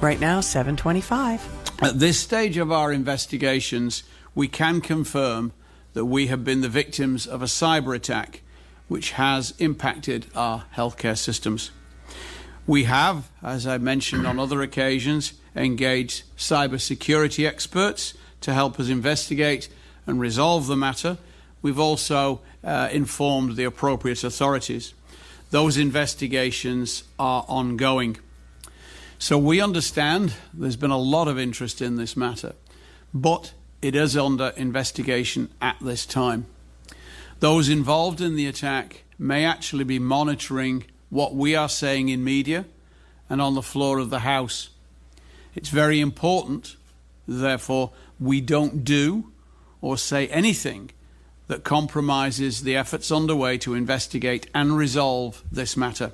Right now, 7:25. At this stage of our investigations, we can confirm that we have been the victims of a cyber attack which has impacted our healthcare systems. We have, as I mentioned on other occasions, engaged cybersecurity experts to help us investigate and resolve the matter. We've also informed the appropriate authorities. Those investigations are ongoing. So we understand there's been a lot of interest in this matter, but it is under investigation at this time. Those involved in the attack may actually be monitoring what we are saying in media and on the floor of the House. It's very important, therefore, we don't do or say anything that compromises the efforts underway to investigate and resolve this matter.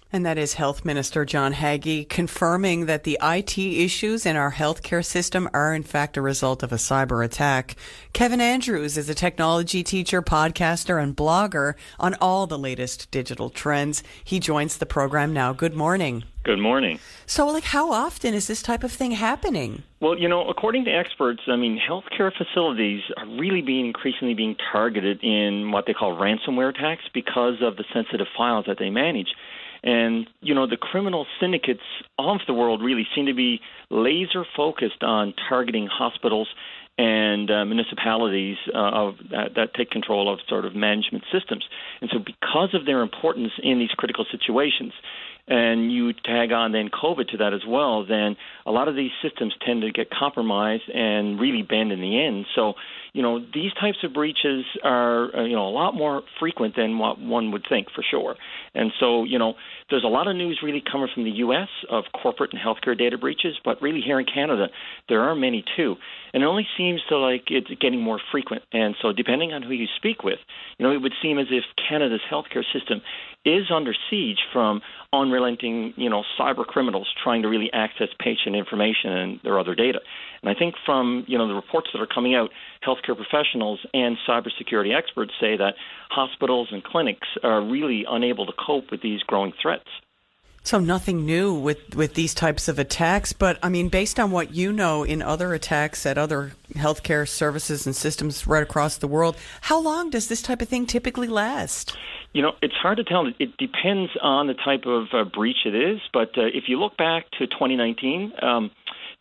And that is Health Minister John Haggie confirming that the IT issues in our healthcare system are in fact a result of a cyber attack. Kevin Andrews is a technology teacher, podcaster, and blogger on all the latest digital trends. He joins the program now. Good morning. Good morning. So, how often is this type of thing happening? Well, according to experts, healthcare facilities are really increasingly being targeted in what they call ransomware attacks because of the sensitive files that they manage. And, the criminal syndicates of the world really seem to be laser focused on targeting hospitals and municipalities that take control of sort of management systems. And so because of their importance in these critical situations, and you tag on then COVID to that as well, then a lot of these systems tend to get compromised and really bend in the end. So, these types of breaches are, a lot more frequent than what one would think for sure. And so, there's a lot of news really coming from the U.S. of corporate and healthcare data breaches, but really here in Canada, there are many too. And it only seems to it's getting more frequent. And so depending on who you speak with, it would seem as if Canada's healthcare system is under siege from unrelenting, cyber criminals trying to really access patient information and their other data. And I think from, the reports that are coming out, healthcare professionals and cybersecurity experts say that hospitals and clinics are really unable to cope with these growing threats. So nothing new with these types of attacks, but based on what you know in other attacks at other healthcare services and systems right across the world, how long does this type of thing typically last? It's hard to tell. It depends on the type of breach it is, but if you look back to 2019,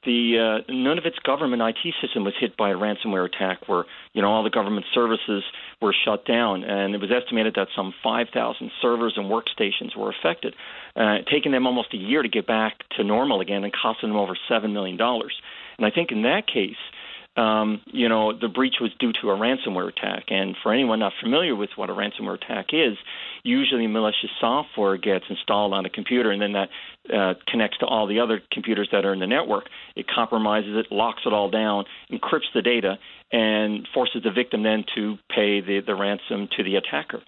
the Nunavut's government IT system was hit by a ransomware attack where, all the government services were shut down, and it was estimated that some 5,000 servers and workstations were affected, taking them almost a year to get back to normal again and costing them over $7 million. And I think in that case, the breach was due to a ransomware attack. And for anyone not familiar with what a ransomware attack is, usually malicious software gets installed on a computer and then that connects to all the other computers that are in the network. It compromises it, locks it all down, encrypts the data, and forces the victim then to pay the ransom to the attacker.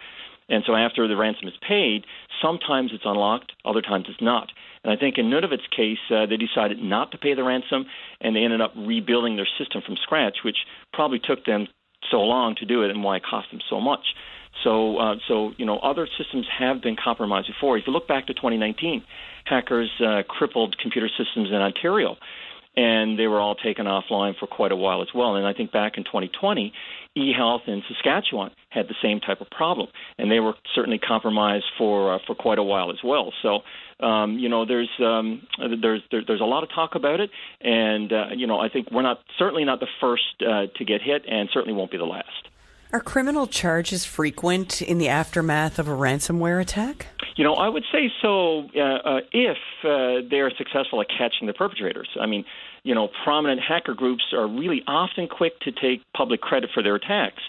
And so after the ransom is paid, sometimes it's unlocked, other times it's not. And I think in Nunavut's case, they decided not to pay the ransom, and they ended up rebuilding their system from scratch, which probably took them so long to do it and why it cost them so much. So other systems have been compromised before. If you look back to 2019, hackers crippled computer systems in Ontario, and they were all taken offline for quite a while as well. And I think back in 2020, eHealth in Saskatchewan had the same type of problem, and they were certainly compromised for quite a while as well. So, there's a lot of talk about it, and I think we're certainly not the first to get hit, and certainly won't be the last. Are criminal charges frequent in the aftermath of a ransomware attack? I would say so if they're successful at catching the perpetrators. Prominent hacker groups are really often quick to take public credit for their attacks,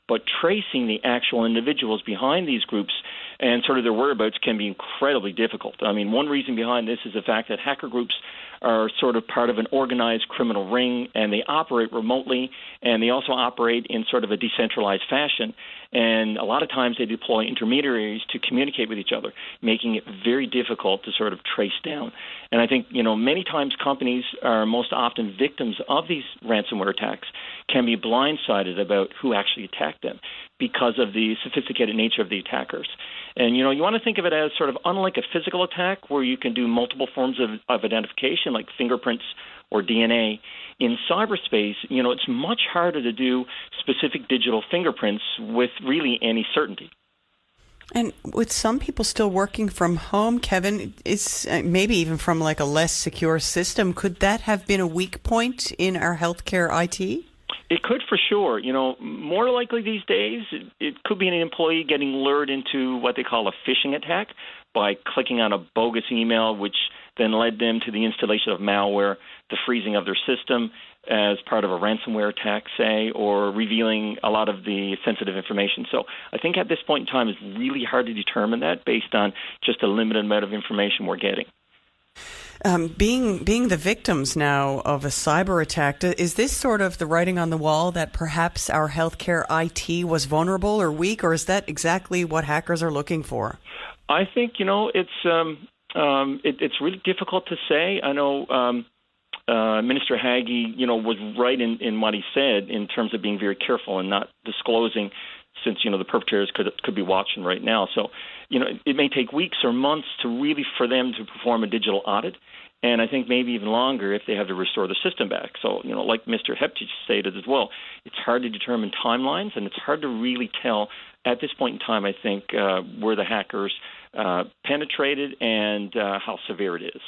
but tracing the actual individuals behind these groups and sort of their whereabouts can be incredibly difficult. One reason behind this is the fact that hacker groups are sort of part of an organized criminal ring, and they operate remotely, and they also operate in sort of a decentralized fashion. And a lot of times they deploy intermediaries to communicate with each other, making it very difficult to sort of trace down. And I think, many times companies are most often victims of these ransomware attacks, can be blindsided about who actually attacked them because of the sophisticated nature of the attackers. And, you want to think of it as sort of unlike a physical attack where you can do multiple forms of identification like fingerprints or DNA. In cyberspace, it's much harder to do specific digital fingerprints with really any certainty. And with some people still working from home, Kevin, it's maybe even from like a less secure system. Could that have been a weak point in our healthcare IT? It could for sure. More likely these days, it could be an employee getting lured into what they call a phishing attack by clicking on a bogus email, which then led them to the installation of malware, the freezing of their system as part of a ransomware attack, say, or revealing a lot of the sensitive information. So I think at this point in time, it's really hard to determine that based on just a limited amount of information we're getting. Being the victims now of a cyber attack, is this sort of the writing on the wall that perhaps our healthcare IT was vulnerable or weak, or is that exactly what hackers are looking for? I think, it's really difficult to say. I know Minister Haggie, was right in what he said in terms of being very careful and not disclosing, since, the perpetrators could be watching right now. So, it may take weeks or months for them to perform a digital audit. And I think maybe even longer if they have to restore the system back. So, like Mr. Heptich stated as well, it's hard to determine timelines, and it's hard to really tell at this point in time, I think, where the hackers penetrated and how severe it is.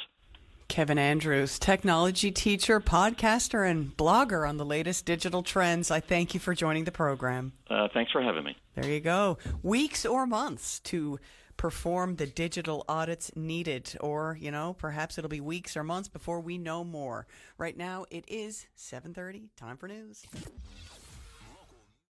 Kevin Andrews, technology teacher, podcaster, and blogger on the latest digital trends. I thank you for joining the program. Thanks for having me. There you go. Weeks or months to perform the digital audits needed, or, perhaps it'll be weeks or months before we know more. Right now, it is 7:30. Time for news.